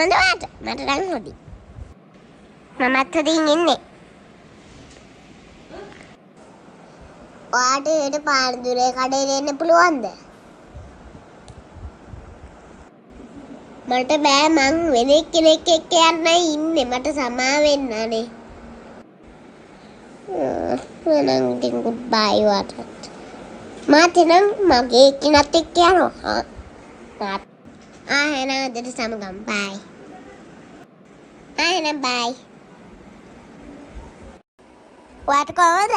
කොහොමද වාට? මට නම් හොඳයි. මමත් හොඳින් ඉන්නේ. ඔයාට හෙට පානදුරේ කඩේට එන්න පුළුවන්ද? මට බෑ මං වෙන කෙනෙක් එක්ක යන්නයි ඉන්නේ. මට සමා වෙන්න අනේ. මනම් ඉතින් ගුඩ් බයි වාට. මාත් එනම් මගේ කෙනත් එක්ක යනවා. එහෙනම් අදට සමගම් බයි. එහෙනම් බයි. වාට කොහමද?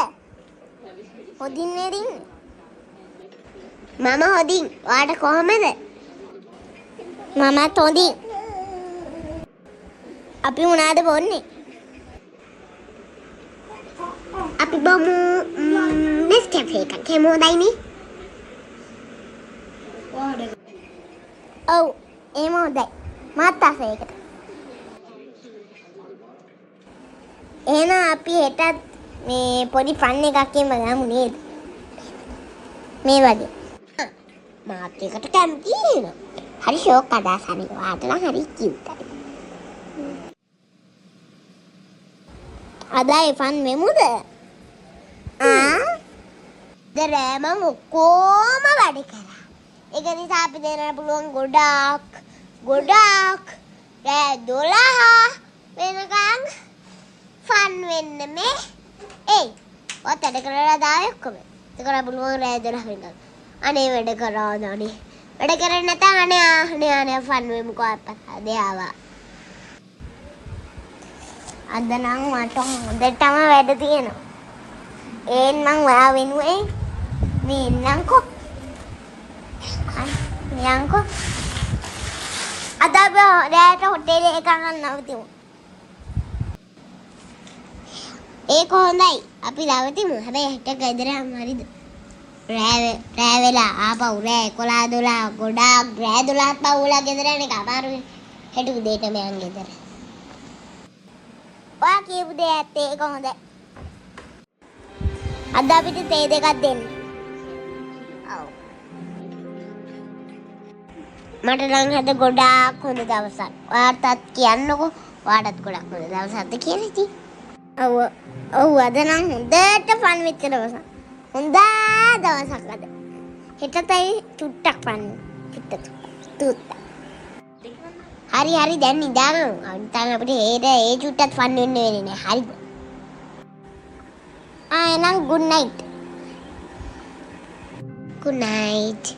හොඳින් නේද? මම හොඳින්. වාට කොහමද? මමත් හොඳින්. අපි මොනවද බොන්නේ? අපි බොමු නෙස්කැෆේ එකක්. හොඳයිනේ. ඔව් එහෙම හොඳයි. මාත් ආසයි ඒකට. එහෙනම් අපි හෙටත් මේ පොඩි ෆන් එකක් ගමු නේද? මේ වගේ. මාත් එකට කැමති නේද? හරි ෂෝක් අදහස් හරි. වාට නම් හරි කියුට්. අදයි ෆන් මෙමුද? දරෑ මම ඔක්කොම වැඩ කරා. ඒක නිසා අපි දෙන්නට පුළුවන් ගොඩාක් රෑ 12 වෙනකන් ෆන් වෙන්න මේ. ඔත් වැඩ කරලා දාවේ ඔක්කොම. ඒක කරා පුළුවන් රෑ 12 වෙනකන්. අනේ වැඩ කරා දානේ. වැඩ කරන්නේ නැත්නම් අනේ ෆන් වෙමු කොහොපත් ආවා. අද නම් මට හොඳටම වැඩ තියෙනවා. මං ඔයා වෙනුවෙන් මේ ඉන්නම්කෝ. යන්කෝ. අද අපි රෑට හොටෙලේ එකක් නවතිමු. ඒක හොඳයි. අපි නවතිමු. හැබැයි හෙට ගෙදර යමු හරිද? රෑ වෙලා ආපහු රෑ 11 12 ගොඩාක් රෑ 12ත් පහුවලා ගෙදර යන එක අමාරුයි. හෙට උදේට මයන් ගෙදර. ඔයා කියපු දේ ඇත්තේ ඒක හොඳයි. අද අපිට තේ දෙකක් දෙන්න. ඔව්. මට නම් අද ගොඩාක් හොඳ දවසක්. ඔයාටත් කියන්නකෝ. ඔයාටත් ගොඩක් හොඳ දවසක්ද කියලා ඉතින්. ඔව් අද නම් හොඳට ෆන් වෙච්ච දවසක්. හොඳ දවසක් අද. හෙටටයි චුට්ටක් ෆන්. චුට්ටක්. හරි දැන් නිදාගමු. අන්තන් අපිට ඒ චුට්ටක් ෆන් වෙන්න වෙන්නේ නැහැ. හරිද? එහෙනම් good night.